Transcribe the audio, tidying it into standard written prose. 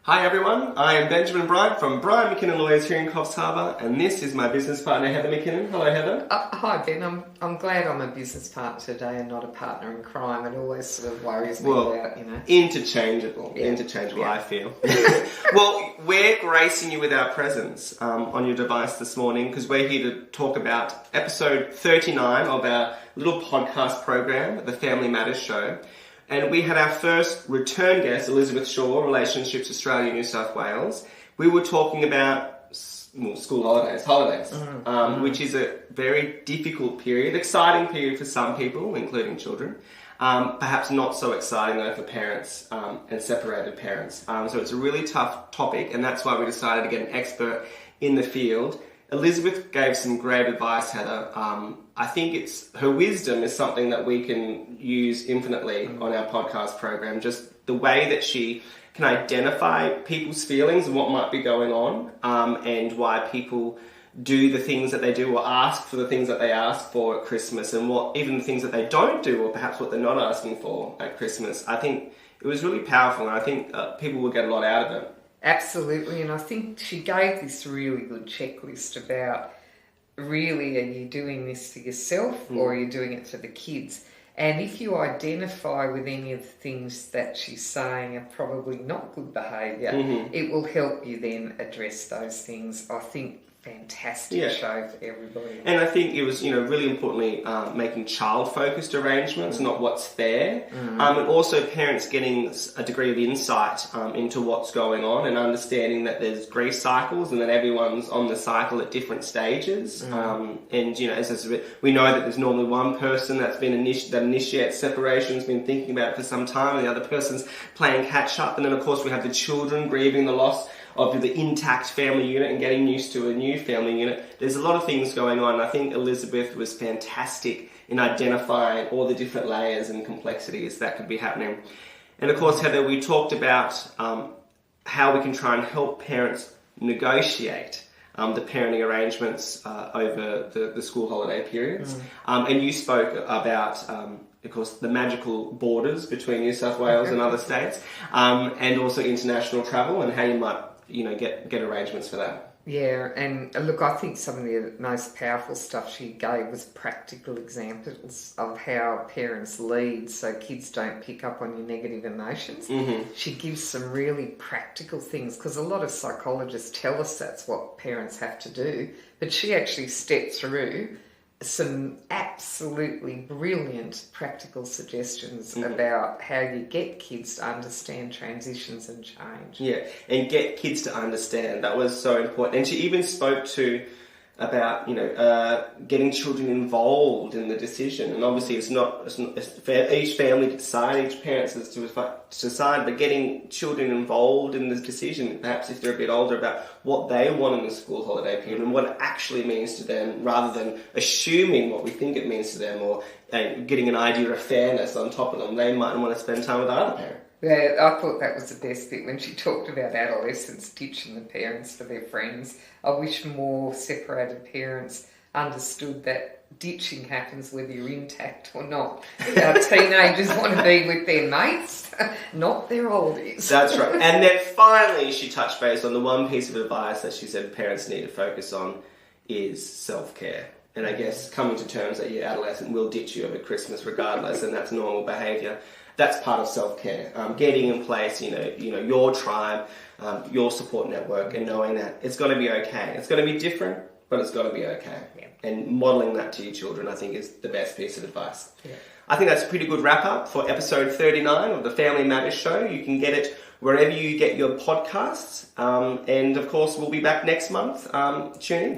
Hi everyone, I am Benjamin Bryant from Bryant McKinnon Lawyers here in Coffs Harbour, and this is my business partner Heather McKinnon. Hello Heather. Hi Ben, I'm glad I'm a business partner today and not a partner in crime. It always sort of worries me about, Interchangeable, Yeah. I feel. Well, we're gracing you with our presence on your device this morning because we're here to talk about episode 39 of our little podcast program, The Family Matters Show. And we had our first return guest, Elizabeth Shaw, Relationships Australia, New South Wales. We were talking about school holidays, which is a very difficult period, exciting period for some people, including children. Perhaps not so exciting though for parents and separated parents. So it's a really tough topic, and that's why we decided to get an expert in the field. Elizabeth gave some great advice, Heather. I think her wisdom is something that we can use infinitely on our podcast program. Just the way that she can identify people's feelings and what might be going on, and why people do the things that they do or ask for the things that they ask for at Christmas, and what even the things that they don't do or perhaps what they're not asking for at Christmas. I think it was really powerful, and I think people will get a lot out of it. Absolutely, and I think she gave this really good checklist about really, are you doing this for yourself or are you doing it for the kids? And if you identify with any of the things that she's saying are probably not good behaviour, it will help you then address those things. I think fantastic show for everybody. And I think it was, really importantly, making child-focused arrangements, not what's fair. And also parents getting a degree of insight into what's going on and understanding that there's grief cycles and that everyone's on the cycle at different stages. We know that there's normally one person that's been that initiates separation, has been thinking about it for some time, and the other person's playing catch-up. And then, of course, we have the children grieving the loss of the intact family unit and getting used to a new family unit. There's a lot of things going on. I think Elizabeth was fantastic in identifying all the different layers and complexities that could be happening. And of course, Heather, we talked about how we can try and help parents negotiate the parenting arrangements over the school holiday periods. And you spoke about of course, the magical borders between New South Wales and other states, and also international travel and how you might get arrangements for that. Yeah, and look, I think some of the most powerful stuff she gave was practical examples of how parents lead so kids don't pick up on your negative emotions. She gives some really practical things, because a lot of psychologists tell us that's what parents have to do, but she actually stepped through some absolutely brilliant practical suggestions about how you get kids to understand transitions and change. Yeah, and get kids to understand. That was so important. And she even spoke about getting children involved in the decision. And obviously it's fair, each family to decide, each parent has to decide, but getting children involved in the decision, perhaps if they're a bit older, about what they want in the school holiday period and what it actually means to them, rather than assuming what we think it means to them, or getting an idea of fairness on top of them. They might want to spend time with the other parent. Yeah, I thought that was the best bit when she talked about adolescents ditching the parents for their friends. I wish more separated parents understood that ditching happens whether you're intact or not. Our teenagers want to be with their mates, not their oldies. That's right. And then finally she touched base on the one piece of advice that she said parents need to focus on is self-care. And I guess coming to terms that your adolescent will ditch you over Christmas regardless, and that's normal behaviour. That's part of self-care. Getting in place, your tribe, your support network, and knowing that it's going to be okay. It's going to be different, but it's going to be okay. Yeah. And modelling that to your children, I think, is the best piece of advice. Yeah. I think that's a pretty good wrap-up for episode 39 of the Family Matters Show. You can get it wherever you get your podcasts. And, of course, we'll be back next month. Tune in.